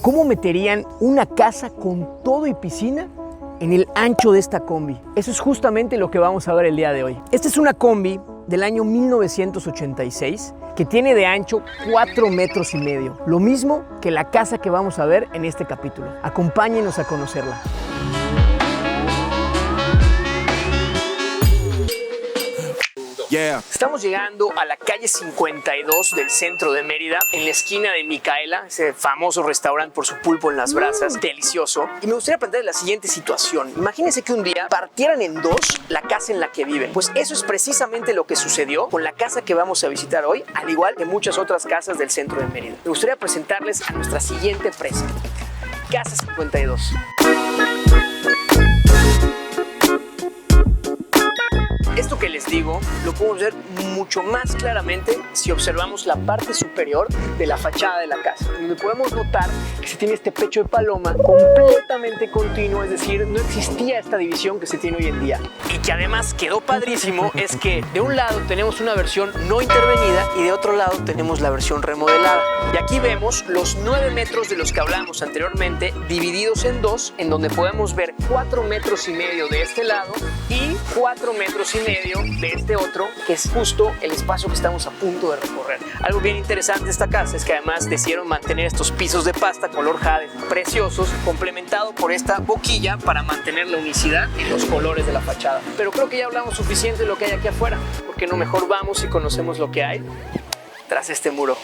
¿Cómo meterían una casa con todo y piscina en el ancho de esta combi? Eso es justamente lo que vamos a ver el día de hoy. Esta es una combi del año 1986 que tiene de ancho 4,5 metros, lo mismo que la casa que vamos a ver en este capítulo. Acompáñenos a conocerla. Estamos llegando a la calle 52 del centro de Mérida, en la esquina de Micaela, ese famoso restaurante por su pulpo en las brasas, delicioso. Y me gustaría plantear la siguiente situación. Imagínense que un día partieran en dos la casa en la que viven. Pues eso es precisamente lo que sucedió con la casa que vamos a visitar hoy, al igual que muchas otras casas del centro de Mérida. Me gustaría presentarles a nuestra siguiente presa, Casa 52. Esto que les digo lo podemos ver mucho más claramente si observamos la parte superior de la fachada de la casa, donde podemos notar que se tiene este pecho de paloma completamente continuo, es decir, no existía esta división que se tiene hoy en día. Y que además quedó padrísimo es que de un lado tenemos una versión no intervenida y de otro lado tenemos la versión remodelada. Y aquí vemos los 9 metros de los que hablábamos anteriormente divididos en dos, en donde podemos ver 4,5 metros de este lado y 4,5 metros de este otro, que es justo el espacio que estamos a punto de recorrer. Algo bien interesante de esta casa es que además decidieron mantener estos pisos de pasta color jade preciosos, complementado por esta boquilla para mantener la unicidad en los colores de la fachada. Pero creo que ya hablamos suficiente de lo que hay aquí afuera, porque no mejor vamos y conocemos lo que hay tras este muro.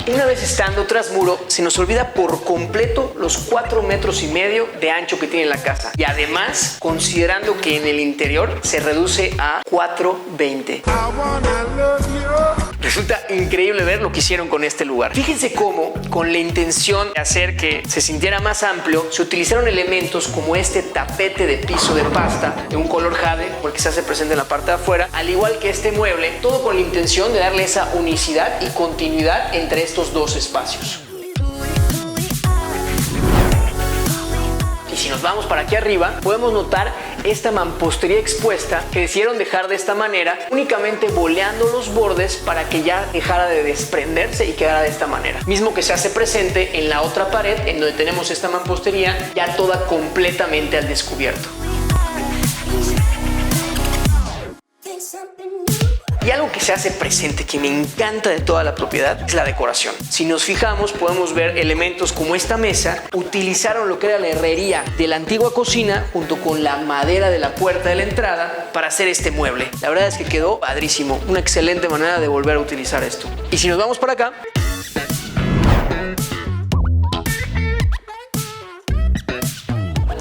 Una vez estando tras muro, se nos olvida por completo los 4,5 metros de ancho que tiene la casa. Y además, considerando que en el interior se reduce a 4,20. Resulta increíble ver lo que hicieron con este lugar. Fíjense cómo, con la intención de hacer que se sintiera más amplio, se utilizaron elementos como este tapete de piso de pasta de un color jade, porque se hace presente en la parte de afuera, al igual que este mueble, todo con la intención de darle esa unicidad y continuidad entre estos dos espacios. Y si nos vamos para aquí arriba, podemos notar esta mampostería expuesta que decidieron dejar de esta manera, únicamente boleando los bordes para que ya dejara de desprenderse y quedara de esta manera. Mismo que se hace presente en la otra pared, en donde tenemos esta mampostería ya toda completamente al descubierto. Y algo que se hace presente, que me encanta de toda la propiedad, es la decoración. Si nos fijamos, podemos ver elementos como esta mesa. Utilizaron lo que era la herrería de la antigua cocina junto con la madera de la puerta de la entrada para hacer este mueble. La verdad es que quedó padrísimo. Una excelente manera de volver a utilizar esto. Y si nos vamos para acá,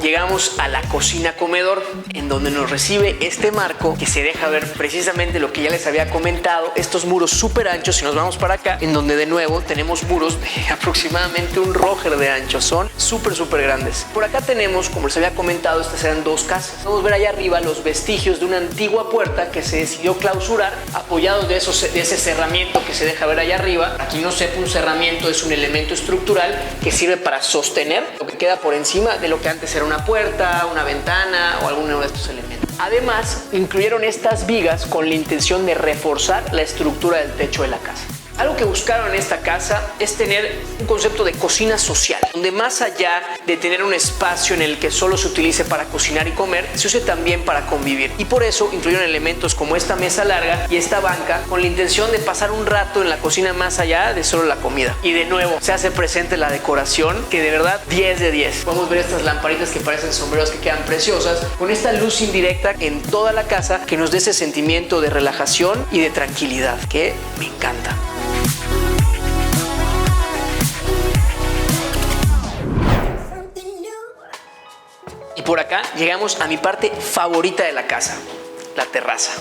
llegamos a la cocina comedor, en donde nos recibe este marco que se deja ver precisamente lo que ya les había comentado, estos muros súper anchos. Si nos vamos para acá, en donde de nuevo tenemos muros de aproximadamente un rojer de ancho, son súper grandes. Por acá tenemos, como les había comentado, estas eran dos casas. Podemos ver allá arriba los vestigios de una antigua puerta que se decidió clausurar, apoyados de ese cerramiento que se deja ver allá arriba. Para quien no sepa, un cerramiento es un elemento estructural que sirve para sostener lo que queda por encima de lo que antes era una puerta, una ventana o alguno de estos elementos. Además, incluyeron estas vigas con la intención de reforzar la estructura del techo de la casa. Algo que buscaron en esta casa es tener un concepto de cocina social, donde más allá de tener un espacio en el que solo se utilice para cocinar y comer, se use también para convivir. Y por eso incluyeron elementos como esta mesa larga y esta banca con la intención de pasar un rato en la cocina más allá de solo la comida. Y de nuevo, se hace presente la decoración, que de verdad 10 de 10. Podemos ver estas lamparitas que parecen sombreros que quedan preciosas, con esta luz indirecta en toda la casa que nos dé ese sentimiento de relajación y de tranquilidad, que me encanta. Y por acá llegamos a mi parte favorita de la casa, la terraza.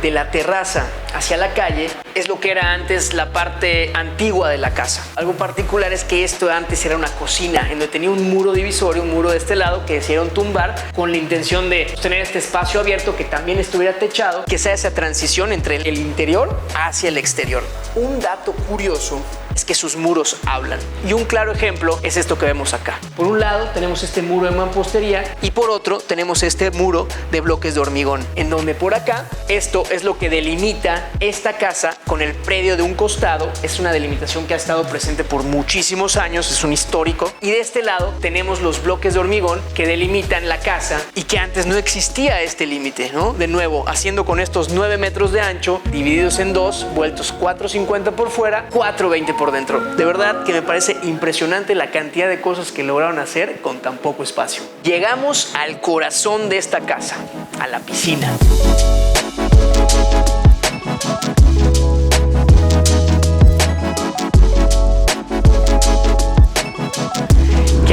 De la terraza hacia la calle es lo que era antes la parte antigua de la casa. Algo particular es que esto antes era una cocina en donde tenía un muro divisorio, un muro de este lado que decidieron tumbar con la intención de tener este espacio abierto que también estuviera techado, que sea esa transición entre el interior hacia el exterior. Un dato curioso es que sus muros hablan. Y un claro ejemplo es esto que vemos acá. Por un lado tenemos este muro de mampostería y por otro tenemos este muro de bloques de hormigón, en donde por acá esto es lo que delimita esta casa con el predio de un costado. Es una delimitación que ha estado presente por muchísimos años, es un histórico. Y de este lado tenemos los bloques de hormigón que delimitan la casa y que antes no existía este límite, ¿no? De nuevo, haciendo con estos 9 metros de ancho, divididos en dos, vueltos 4.50 por fuera, 4.20 por dentro. De verdad que me parece impresionante la cantidad de cosas que lograron hacer con tan poco espacio. Llegamos al corazón de esta casa, a la piscina.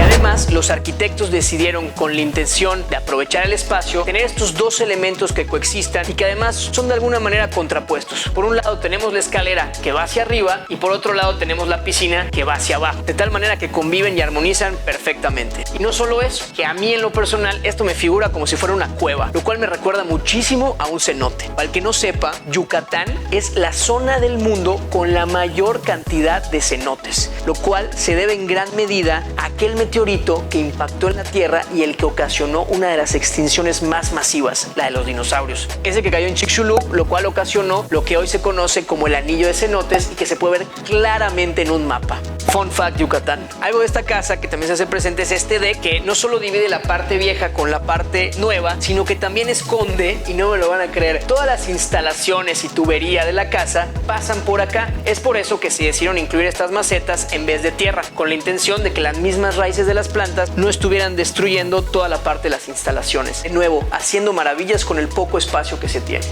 Además, los arquitectos decidieron, con la intención de aprovechar el espacio, tener estos dos elementos que coexistan y que además son de alguna manera contrapuestos. Por un lado tenemos la escalera que va hacia arriba y por otro lado tenemos la piscina que va hacia abajo, de tal manera que conviven y armonizan perfectamente. Y no solo eso, que a mí en lo personal esto me figura como si fuera una cueva, lo cual me recuerda muchísimo a un cenote. Para el que no sepa, Yucatán es la zona del mundo con la mayor cantidad de cenotes, lo cual se debe en gran medida a aquel meteorito que impactó en la Tierra y el que ocasionó una de las extinciones más masivas, la de los dinosaurios. Ese que cayó en Chicxulub, lo cual ocasionó lo que hoy se conoce como el anillo de cenotes y que se puede ver claramente en un mapa. Fun fact, Yucatán. Algo de esta casa que también se hace presente es este deck que no solo divide la parte vieja con la parte nueva, sino que también esconde, y no me lo van a creer, todas las instalaciones y tubería de la casa pasan por acá. Es por eso que se decidieron incluir estas macetas en vez de tierra, con la intención de que las mismas raíces de las plantas no estuvieran destruyendo toda la parte de las instalaciones. De nuevo, haciendo maravillas con el poco espacio que se tiene.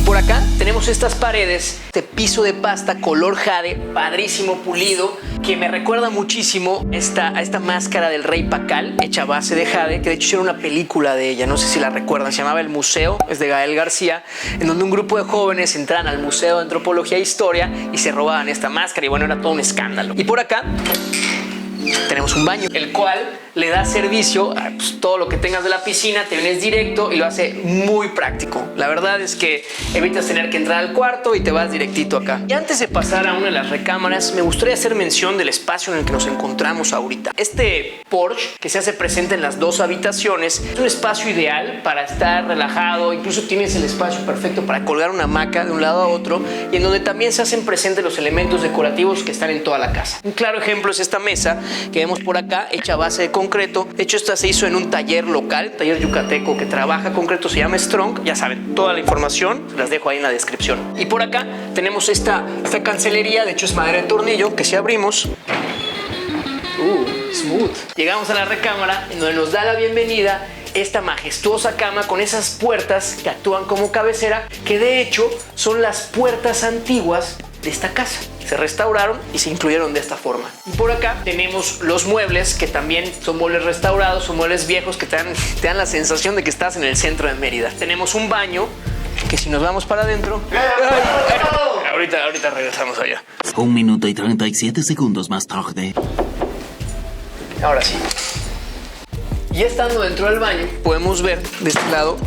Por acá tenemos estas paredes, este piso de pasta color jade, padrísimo, pulido, que me recuerda muchísimo a esta máscara del rey Pacal, hecha a base de jade, que de hecho hicieron una película de ella, no sé si la recuerdan, se llamaba El Museo, es de Gael García, en donde un grupo de jóvenes entran al Museo de Antropología e Historia y se robaban esta máscara y bueno, era todo un escándalo. Y por acá tenemos un baño, el cual le da servicio a todo lo que tengas de la piscina, te vienes directo y lo hace muy práctico. La verdad es que evitas tener que entrar al cuarto y te vas directito acá. Y antes de pasar a una de las recámaras, me gustaría hacer mención del espacio en el que nos encontramos ahorita. Este porche que se hace presente en las dos habitaciones es un espacio ideal para estar relajado, incluso tienes el espacio perfecto para colgar una hamaca de un lado a otro y en donde también se hacen presentes los elementos decorativos que están en toda la casa. Un claro ejemplo es esta mesa que vemos por acá, hecha a base de concreto. De hecho, esta se hizo en un taller local, taller yucateco que trabaja concreto, se llama Strong. Ya saben, toda la información las dejo ahí en la descripción. Y por acá tenemos esta cancelería, de hecho es madera de tornillo, que si abrimos, smooth. Llegamos a la recámara en donde nos da la bienvenida esta majestuosa cama con esas puertas que actúan como cabecera, que de hecho son las puertas antiguas de esta casa. Se restauraron y se incluyeron de esta forma. Y por acá tenemos los muebles, que también son muebles restaurados, son muebles viejos que te dan la sensación de que estás en el centro de Mérida. Tenemos un baño que si nos vamos para adentro... Ahorita regresamos allá. 1 minuto y 37 segundos más tarde. Ahora sí. Y estando dentro del baño, podemos ver de este lado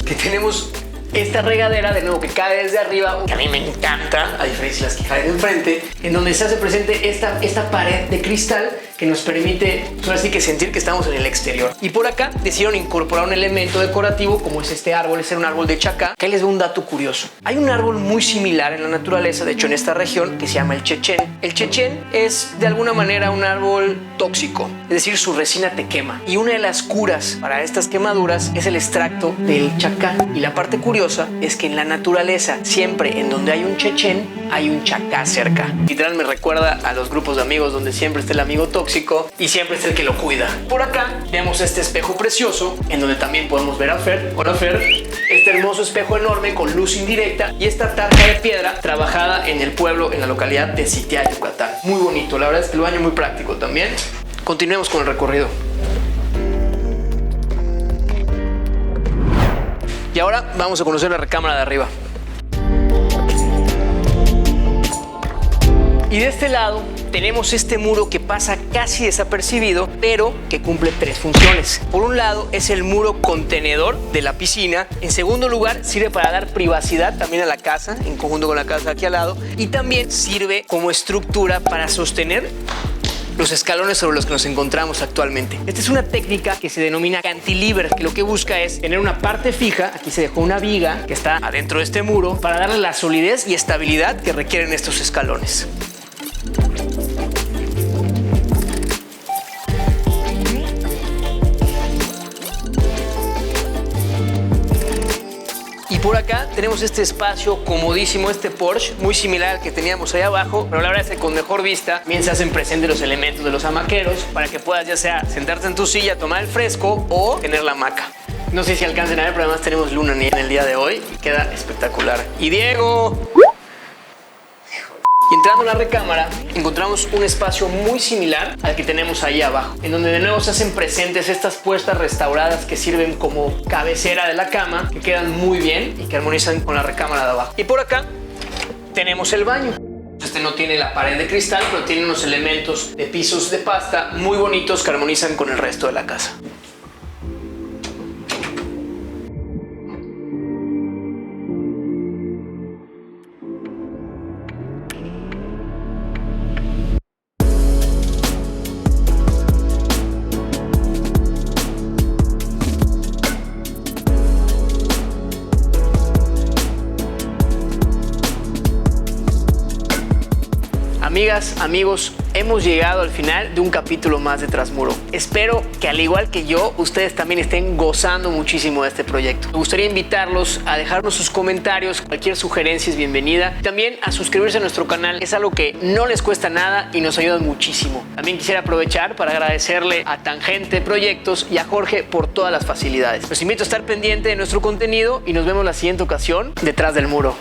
que tenemos esta regadera, de nuevo, que cae desde arriba, que a mí me encanta, a diferencia de las que caen de enfrente, en donde se hace presente esta pared de cristal que nos permite, ahora sí que sentir que estamos en el exterior. Y por acá decidieron incorporar un elemento decorativo como es este árbol, es un árbol de chacá, que ahí les doy un dato curioso. Hay un árbol muy similar en la naturaleza, de hecho en esta región, que se llama el chechén. El chechén es de alguna manera un árbol tóxico, es decir, su resina te quema. Y una de las curas para estas quemaduras es el extracto del chacá. Y la parte curiosa es que en la naturaleza, siempre en donde hay un chechén, hay un chacá cerca. Literal me recuerda a los grupos de amigos donde siempre está el amigo tóxico y siempre es el que lo cuida. Por acá vemos este espejo precioso en donde también podemos ver a Fer. Hola Fer. Este hermoso espejo enorme con luz indirecta y esta tarja de piedra trabajada en el pueblo, en la localidad de Sitial, Yucatán. Muy bonito, la verdad es que el baño muy práctico también. Continuemos con el recorrido. Y ahora vamos a conocer la recámara de arriba. Y de este lado tenemos este muro que pasa casi desapercibido, pero que cumple 3 funciones. Por un lado es el muro contenedor de la piscina. En segundo lugar sirve para dar privacidad también a la casa, en conjunto con la casa aquí al lado. Y también sirve como estructura para sostener los escalones sobre los que nos encontramos actualmente. Esta es una técnica que se denomina cantilever, que lo que busca es tener una parte fija. Aquí se dejó una viga que está adentro de este muro para darle la solidez y estabilidad que requieren estos escalones. Y por acá tenemos este espacio comodísimo, este porche, muy similar al que teníamos ahí abajo, pero la verdad es que con mejor vista, bien se hacen presentes los elementos de los hamaqueros para que puedas ya sea sentarte en tu silla, tomar el fresco o tener la hamaca. No sé si alcancen a ver, pero además tenemos luna en el día de hoy y queda espectacular. ¡Y Diego! Y entrando en la recámara encontramos un espacio muy similar al que tenemos ahí abajo, en donde de nuevo se hacen presentes estas puertas restauradas que sirven como cabecera de la cama, que quedan muy bien y que armonizan con la recámara de abajo. Y por acá tenemos el baño. Este no tiene la pared de cristal, pero tiene unos elementos de pisos de pasta muy bonitos que armonizan con el resto de la casa. Amigas, amigos, hemos llegado al final de un capítulo más de Trasmuro. Espero que al igual que yo, ustedes también estén gozando muchísimo de este proyecto. Me gustaría invitarlos a dejarnos sus comentarios, cualquier sugerencia es bienvenida. También a suscribirse a nuestro canal, es algo que no les cuesta nada y nos ayuda muchísimo. También quisiera aprovechar para agradecerle a Tangente Proyectos y a Jorge por todas las facilidades. Los invito a estar pendiente de nuestro contenido y nos vemos la siguiente ocasión detrás del muro.